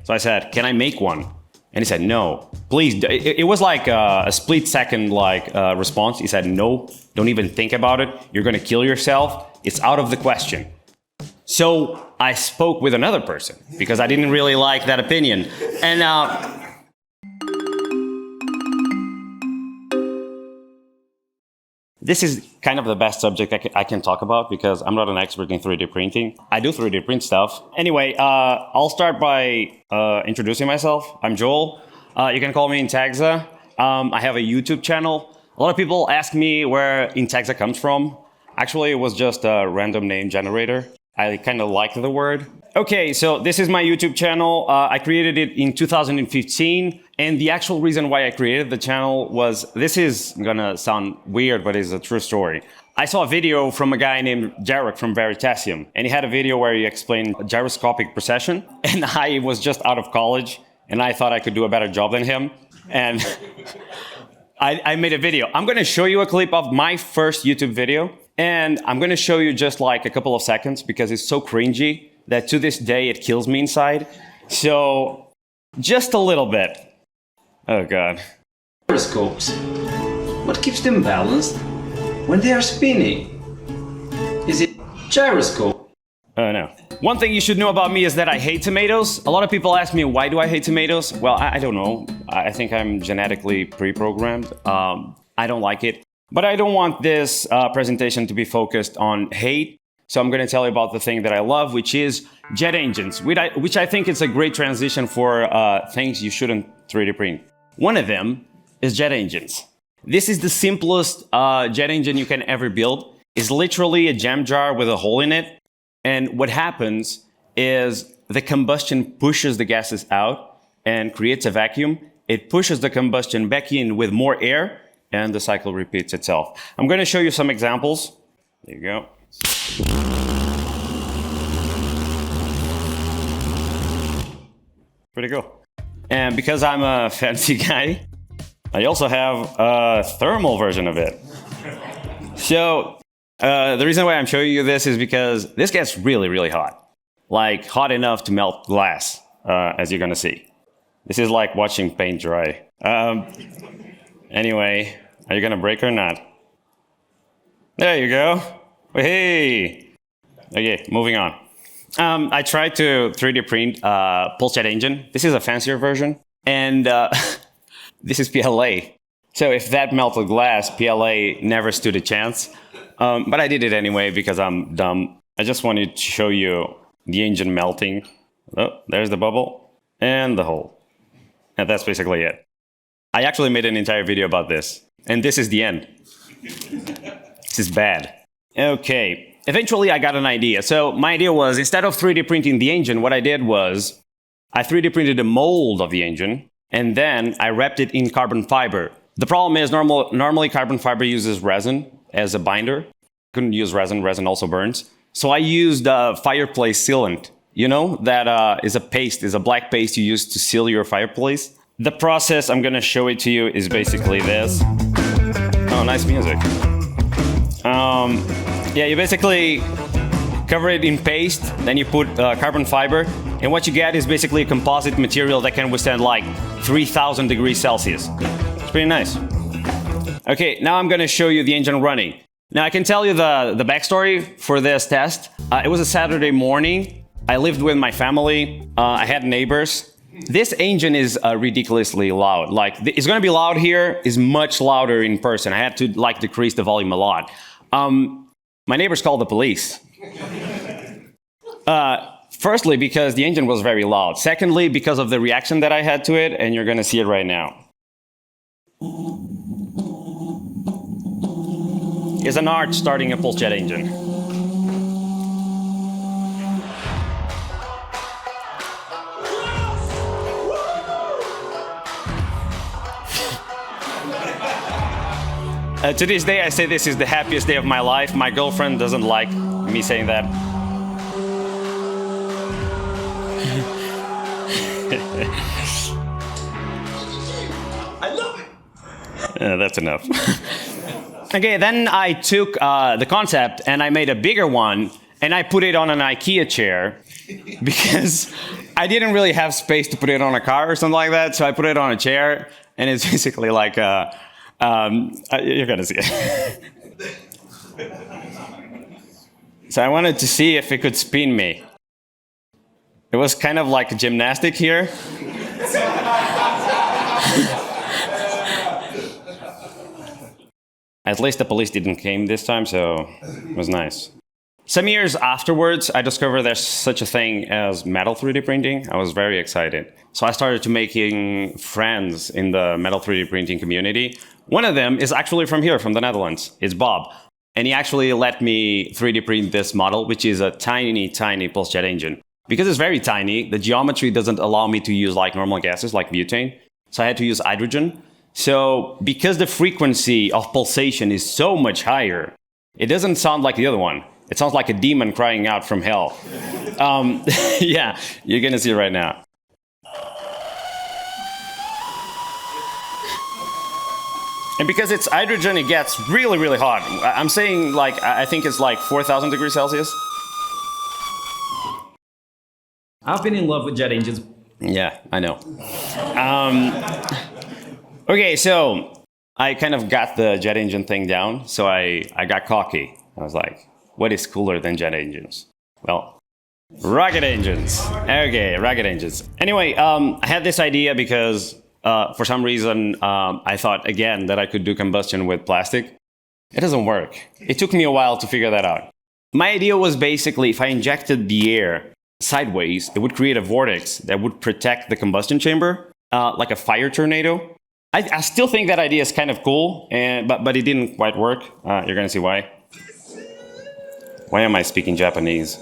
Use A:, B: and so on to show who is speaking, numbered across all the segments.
A: So I said, can I make one? And he said, no, please. It was like a split second response. He said, no, don't even think about it. You're going to kill yourself. It's out of the question. So I spoke with another person because I didn't really like that opinion. And this is kind of the best subject I can talk about because I'm not an expert in 3D printing. I do 3D print stuff. Anyway, I'll start by introducing myself. I'm Joel. You can call me Integza. I have a YouTube channel. A lot of people ask me where Integza comes from. Actually, it was just a random name generator. I kind of like the word. Okay, so this is my YouTube channel. I created it in 2015. And the actual reason why I created the channel was, this is gonna sound weird, but it's a true story. I saw a video from a guy named Jarek from Veritasium, and he had a video where he explained gyroscopic precession. And I was just out of college, and I thought I could do a better job than him. And I made a video. I'm gonna show you a clip of my first YouTube video, and I'm gonna show you just like a couple of seconds because it's so cringy that to this day it kills me inside. So, just a little bit. Oh God.
B: Gyroscopes. What keeps them balanced when they are spinning? Is it gyroscope?
A: Oh no. One thing you should know about me is that I hate tomatoes. A lot of people ask me, why do I hate tomatoes? Well, I don't know. I think I'm genetically pre-programmed. I don't like it. But I don't want this presentation to be focused on hate. So I'm going to tell you about the thing that I love, which is jet engines, which I think is a great transition for things you shouldn't 3D print. One of them is jet engines. This is the simplest jet engine you can ever build. It's literally a jam jar with a hole in it. And what happens is the combustion pushes the gases out and creates a vacuum. It pushes the combustion back in with more air, and the cycle repeats itself. I'm going to show you some examples. There you go. Pretty cool. And because I'm a fancy guy, I also have a thermal version of it. So the reason why I'm showing you this is because this gets really, really hot. Like hot enough to melt glass, as you're gonna see. This is like watching paint dry. Anyway, are you gonna break or not? There you go. Hey. Okay, moving on. I tried to 3D print pulsejet engine. This is a fancier version. And this is PLA. So if that melted glass, PLA never stood a chance. But I did it anyway because I'm dumb. I just wanted to show you the engine melting. Oh, there's the bubble and the hole. And that's basically it. I actually made an entire video about this. And this is the end. This is bad. Okay. Eventually, I got an idea. So my idea was, instead of 3D printing the engine, what I did was I 3D printed a mold of the engine, and then I wrapped it in carbon fiber. The problem is, normally carbon fiber uses resin as a binder. Couldn't use resin. Resin also burns. So I used fireplace sealant. You know, that is a paste, is a black paste you use to seal your fireplace. The process, I'm going to show it to you, is basically this. Oh, nice music. Yeah, you basically cover it in paste, then you put carbon fiber, and what you get is basically a composite material that can withstand like 3,000 degrees Celsius. It's pretty nice. Okay, now I'm gonna show you the engine running. Now I can tell you the backstory for this test. It was a Saturday morning. I lived with my family. I had neighbors. This engine is ridiculously loud. Like, it's gonna be loud here, is much louder in person. I had to like decrease the volume a lot. My neighbors called the police. Firstly, because the engine was very loud. Secondly, because of the reaction that I had to it, and you're gonna see it right now. It's an art starting a pulse jet engine. To this day, I say this is the happiest day of my life. My girlfriend doesn't like me saying that.
B: I love it.
A: That's enough. Okay, then I took the concept and I made a bigger one and I put it on an IKEA chair because I didn't really have space to put it on a car or something like that, so I put it on a chair, and it's basically like you're gonna see it. So I wanted to see if it could spin me. It was kind of like gymnastic here. At least the police didn't came this time, so it was nice. Some years afterwards, I discovered there's such a thing as metal 3D printing. I was very excited. So I started to making friends in the metal 3D printing community. One of them is actually from here, from the Netherlands. It's Bob. And he actually let me 3D print this model, which is a tiny, tiny pulse jet engine. Because it's very tiny, the geometry doesn't allow me to use like normal gases like butane. So I had to use hydrogen. So because the frequency of pulsation is so much higher, it doesn't sound like the other one. It sounds like a demon crying out from hell. Yeah, you're gonna see it right now. And because it's hydrogen, it gets really, really hot. I'm saying like, I think it's like 4,000 degrees Celsius.
C: I've been in love with jet engines.
A: Yeah, I know. Okay, so I kind of got the jet engine thing down, so I got cocky. I was like, what is cooler than jet engines? Well, rocket engines. Okay, rocket engines. Anyway, I had this idea because for some reason I thought again that I could do combustion with plastic. It doesn't work. It took me a while to figure that out. My idea was basically if I injected the air sideways, it would create a vortex that would protect the combustion chamber, like a fire tornado. I still think that idea is kind of cool, but it didn't quite work. You're gonna see why. Why am I speaking Japanese?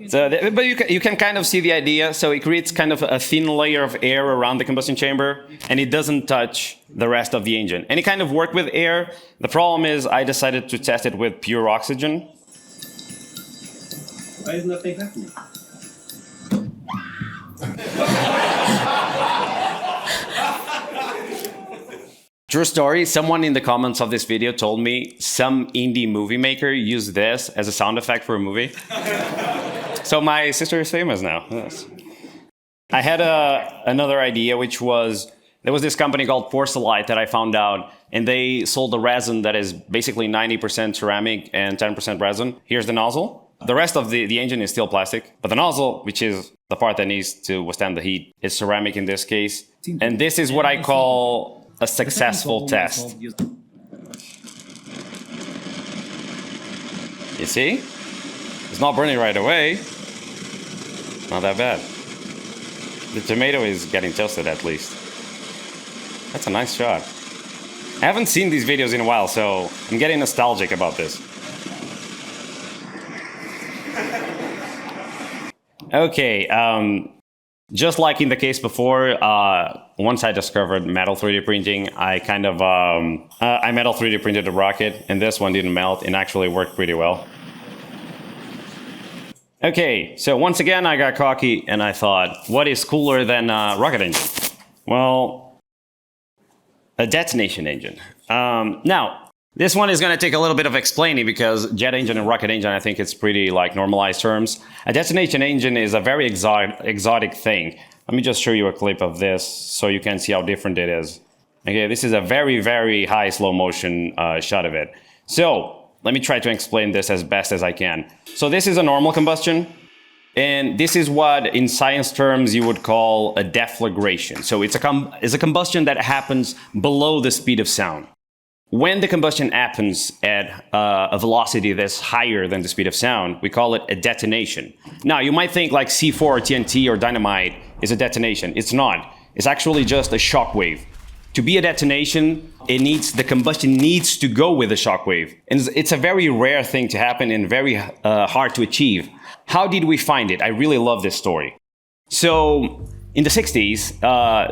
A: So, but you can kind of see the idea. So it creates kind of a thin layer of air around the combustion chamber, and it doesn't touch the rest of the engine. And it kind of worked with air. The problem is I decided to test it with pure oxygen.
B: Why is nothing happening?
A: True story, someone in the comments of this video told me some indie movie maker used this as a sound effect for a movie. So my sister is famous now. Yes. I had another idea, which was, there was this company called Porcelain that I found out, and they sold a resin that is basically 90% ceramic and 10% resin. Here's the nozzle. The rest of the engine is still plastic, but the nozzle, which is the part that needs to withstand the heat, is ceramic in this case. And this is what I call a successful test. You see? It's not burning right away. Not that bad. The tomato is getting toasted at least. That's a nice shot. I haven't seen these videos in a while, so I'm getting nostalgic about this. Okay, just like in the case before, once I discovered metal 3D printing, I kind of, I metal 3D printed a rocket, and this one didn't melt and actually worked pretty well. Okay, so once again I got cocky and I thought, what is cooler than a rocket engine? Well, a detonation engine. Now, this one is going to take a little bit of explaining because jet engine and rocket engine, I think it's pretty like normalized terms. A detonation engine is a very exotic thing. Let me just show you a clip of this so you can see how different it is. Okay, this is a very, very high slow motion shot of it. So let me try to explain this as best as I can. So this is a normal combustion, and this is what in science terms you would call a deflagration. So it's a combustion that happens below the speed of sound. When the combustion happens at a velocity that's higher than the speed of sound, we call it a detonation. Now, you might think like C4 or TNT or dynamite is a detonation. It's not. It's actually just a shock wave. To be a detonation, the combustion needs to go with the shock wave. And it's a very rare thing to happen and very hard to achieve. How did we find it? I really love this story. So, in the 60s,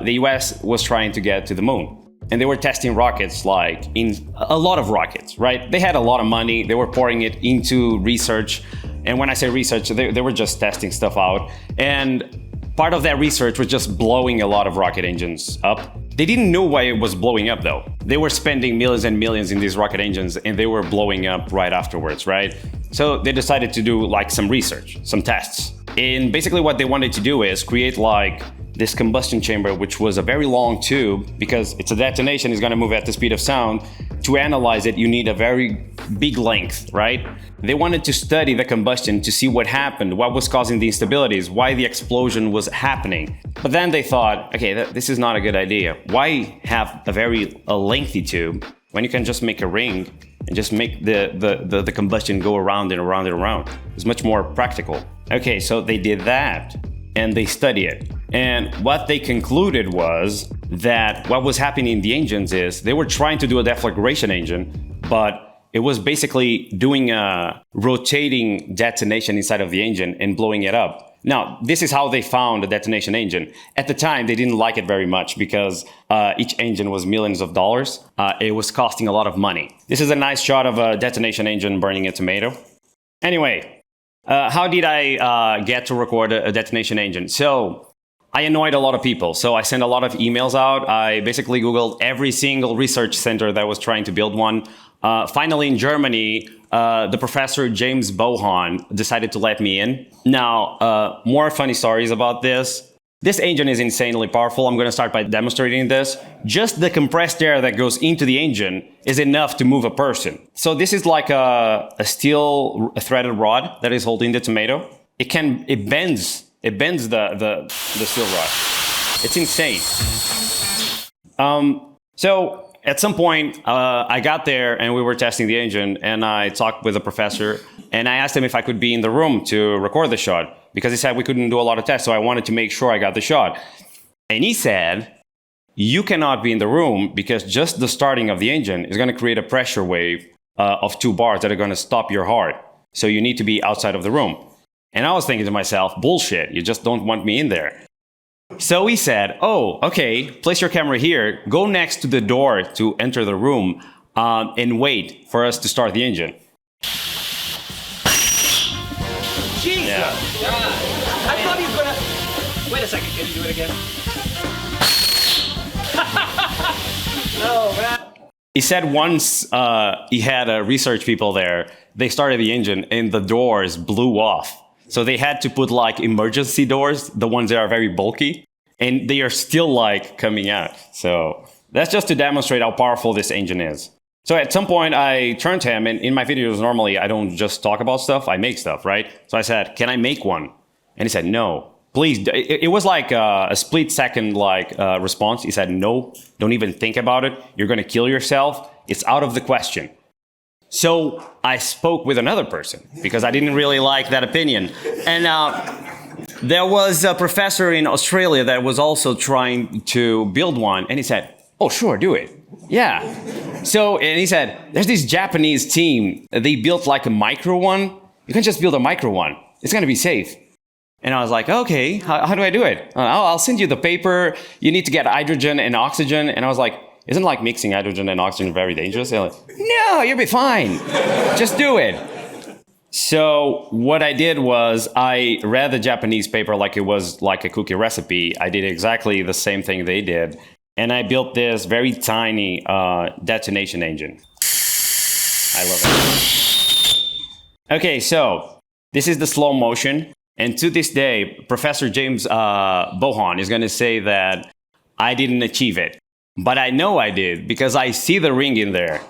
A: the US was trying to get to the moon. And they were testing rockets, like in a lot of rockets, right? They had a lot of money. They were pouring it into research. And when I say research, they were just testing stuff out. And part of that research was just blowing a lot of rocket engines up. They didn't know why it was blowing up though. They were spending millions and millions in these rocket engines and they were blowing up right afterwards, right? So they decided to do like some research, some tests. And basically what they wanted to do is create like this combustion chamber, which was a very long tube, because it's a detonation, it's gonna move at the speed of sound. To analyze it, you need a very big length, right? They wanted to study the combustion to see what happened, what was causing the instabilities, why the explosion was happening. But then they thought, okay, this is not a good idea. Why have a lengthy tube when you can just make a ring and just make the combustion go around and around and around? It's much more practical. Okay, so they did that and they studied it. And what they concluded was that what was happening in the engines is they were trying to do a deflagration engine, but it was basically doing a rotating detonation inside of the engine and blowing it up. Now, this is how they found a detonation engine. At the time, they didn't like it very much because each engine was millions of dollars. It was costing a lot of money. This is a nice shot of a detonation engine burning a tomato. Anyway, how did I get to record a detonation engine? So I annoyed a lot of people. So I sent a lot of emails out. I basically Googled every single research center that was trying to build one. Finally, in Germany, the professor James Bohan decided to let me in. Now, more funny stories about this. This engine is insanely powerful. I'm going to start by demonstrating this. Just the compressed air that goes into the engine is enough to move a person. So this is like a steel threaded rod that is holding the tomato. It bends the steel rod. It's insane. So at some point, I got there and we were testing the engine and I talked with the professor and I asked him if I could be in the room to record the shot because he said we couldn't do a lot of tests. So I wanted to make sure I got the shot. And he said, you cannot be in the room because just the starting of the engine is going to create a pressure wave of 2 bars that are going to stop your heart. So you need to be outside of the room. And I was thinking to myself, bullshit, you just don't want me in there. So he said, oh, okay, place your camera here, go next to the door to enter the room, and wait for us to start the engine.
C: Jesus!
A: Yeah.
C: God. I thought he was gonna... Wait a second, can you do it again? No, man.
A: He said once he had research people there, they started the engine and the doors blew off. So they had to put like emergency doors, the ones that are very bulky, and they are still like coming out. So that's just to demonstrate how powerful this engine is. So at some point I turned to him, and in my videos normally I don't just talk about stuff, I make stuff, right? So I said, can I make one? And he said, no, please. It was like a split second response. He said, no, don't even think about it. You're gonna kill yourself. It's out of the question. So I spoke with another person because I didn't really like that opinion. And there was a professor in Australia that was also trying to build one. And he said, oh, sure, do it. Yeah. So, and he said, there's this Japanese team. They built like a micro one. You can just build a micro one. It's going to be safe. And I was like, okay, how do I do it? I'll send you the paper. You need to get hydrogen and oxygen. And I was like, isn't like mixing hydrogen and oxygen very dangerous? They're like, no, you'll be fine. Just do it. So what I did was I read the Japanese paper like it was like a cookie recipe. I did exactly the same thing they did. And I built this very tiny detonation engine. I love it. Okay, so this is the slow motion. And to this day, Professor James Bohan is going to say that I didn't achieve it. But I know I did because I see the ring in there.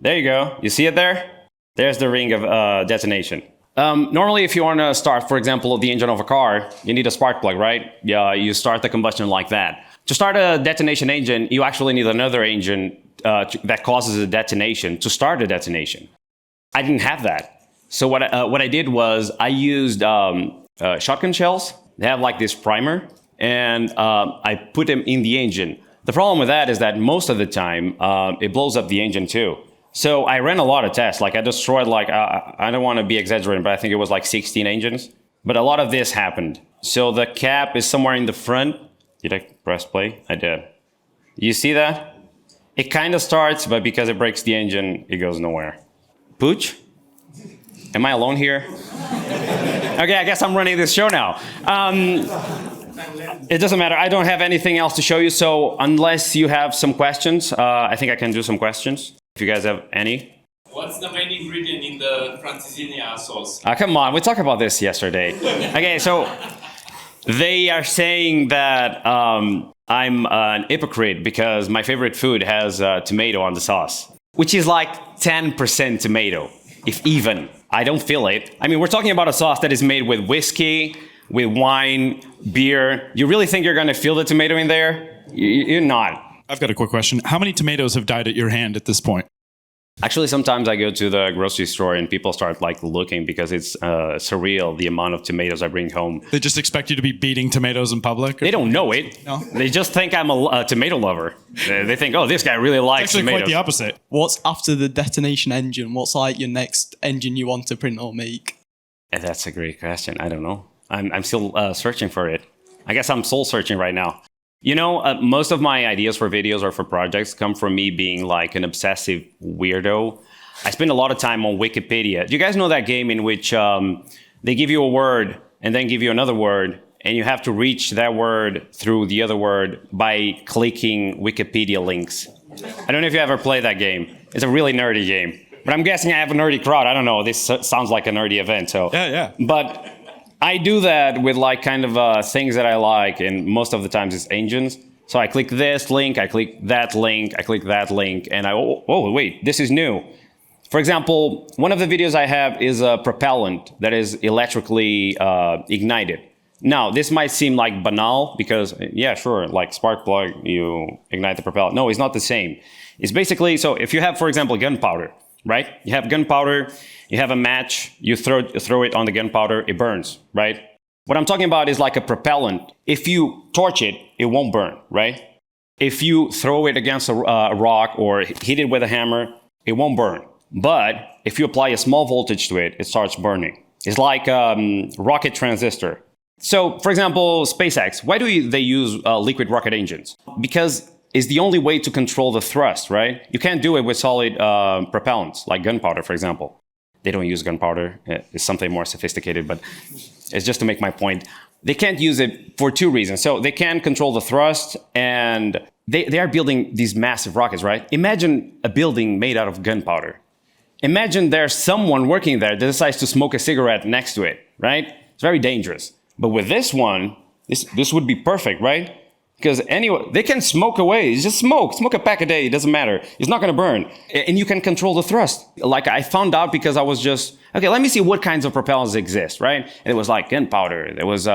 A: There you go. You see it there? There's the ring of detonation. Normally, if you want to start, for example, the engine of a car, you need a spark plug, right? Yeah, you start the combustion like that. To start a detonation engine, you actually need another engine that causes a detonation to start a detonation. I didn't have that. So what I did was I used shotgun shells. They have like this primer, and I put them in the engine. The problem with that is that most of the time, it blows up the engine too. So I ran a lot of tests. Like I destroyed I don't want to be exaggerating, but I think it was like 16 engines. But a lot of this happened. So the cap is somewhere in the front. Did I press play? I did. You see that? It kind of starts, but because it breaks the engine, it goes nowhere. Pooch? Am I alone here? Okay, I guess I'm running this show now. It doesn't matter. I don't have anything else to show you. So unless you have some questions, I think I can do some questions. If you guys have any.
D: What's the main ingredient in the francesinha sauce?
A: Come on, we talked about this yesterday. Okay, so they are saying that I'm an hypocrite because my favorite food has tomato on the sauce, which is like 10% tomato, if even. I don't feel it. I mean, we're talking about a sauce that is made with whiskey, with wine, beer. You really think you're going to feel the tomato in there? You're not.
E: I've got a quick question. How many tomatoes have died at your hand at this point?
A: Actually, sometimes I go to the grocery store and people start like looking because it's surreal, the amount of tomatoes I bring home.
E: They just expect you to be beating tomatoes in public?
A: They don't know it.
E: No.
A: They just think I'm a tomato lover. They think, oh, this guy really likes
E: Actually,
A: tomatoes.
E: quite the opposite.
F: What's after the Detonation engine? What's like your next engine you want to print or make?
A: That's a great question. I don't know. I'm still searching for it. I guess I'm soul searching right now. You know, most of my ideas for videos or for projects come from me being like an obsessive weirdo. I spend a lot of time on Wikipedia. Do you guys know that game in which they give you a word and then give you another word, and you have to reach that word through the other word by clicking Wikipedia links? I don't know if you ever played that game. It's a really nerdy game. But I'm guessing I have a nerdy crowd. I don't know. This sounds like a nerdy event. So
E: Yeah.
A: But I do that with like kind of things that I like, and most of the times it's engines. So I click this link, I click that link, I click that link, and oh wait, this is new. For example, one of the videos I have is a propellant that is electrically ignited. Now, this might seem like banal because, yeah, sure, like spark plug, you ignite the propellant. No, it's not the same. It's basically, so if you have, for example, gunpowder, right? You have gunpowder, you have a match, you throw it on the gunpowder, it burns, right? What I'm talking about is like a propellant. If you torch it, it won't burn, right? If you throw it against a rock or hit it with a hammer, it won't burn. But if you apply a small voltage to it, it starts burning. It's like a rocket transistor. So, for example, SpaceX, why do they use liquid rocket engines? Because it's the only way to control the thrust, right? You can't do it with solid propellants, like gunpowder, for example. They don't use gunpowder. It's something more sophisticated, but it's just to make my point. They can't use it for two reasons. So they can control the thrust, and they are building these massive rockets, right? Imagine a building made out of gunpowder. Imagine there's someone working there that decides to smoke a cigarette next to it, right? It's very dangerous. But with this one, this would be perfect, right? Because anyway, they can smoke away. It's just smoke a pack a day. It doesn't matter. It's not going to burn. And you can control the thrust. Like I found out because I was just, okay, let me see what kinds of propellants exist, right? And it was like gunpowder. There was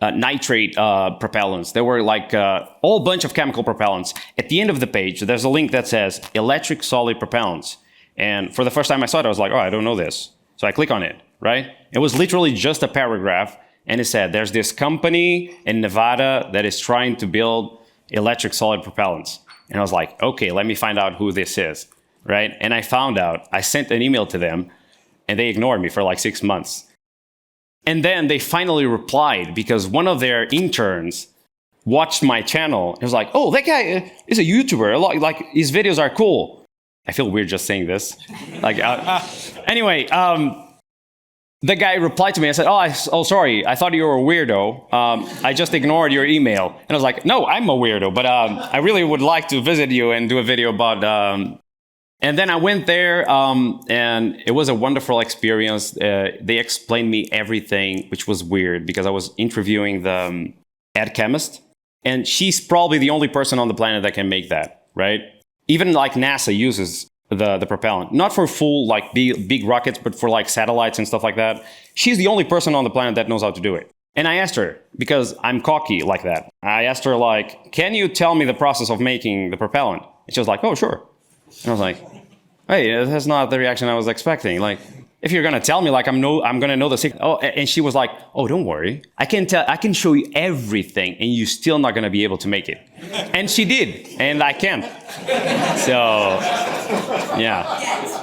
A: nitrate propellants. There were like a whole bunch of chemical propellants. At the end of the page, there's a link that says electric solid propellants. And for the first time I saw it, I was like, oh, I don't know this. So I click on it, right? It was literally just a paragraph. And it said, there's this company in Nevada that is trying to build electric solid propellants. And I was like, okay, let me find out who this is, right? And I found out, I sent an email to them, and they ignored me for like 6 months. And then they finally replied because one of their interns watched my channel. And was like, oh, that guy is a YouTuber. Like, his videos are cool. I feel weird just saying this. Like, anyway, the guy replied to me and said, oh, sorry, I thought you were a weirdo. I just ignored your email. And I was like, no, I'm a weirdo, but I really would like to visit you and do a video about... And then I went there, and it was a wonderful experience. They explained me everything, which was weird because I was interviewing the head chemist, and she's probably the only person on the planet that can make that, right? Even like NASA uses the propellant, not for full like big rockets, but for like satellites and stuff like that. She's the only person on the planet that knows how to do it. And I asked her, because I'm cocky like that, I asked her like, can you tell me the process of making the propellant? And she was like, oh, sure. And I was like, hey, that's not the reaction I was expecting. Like, if you're gonna tell me, like, I'm gonna know the secret. Oh, and she was like, oh, don't worry. I can show you everything, and you're still not gonna be able to make it. And she did, and I can't. So, yeah.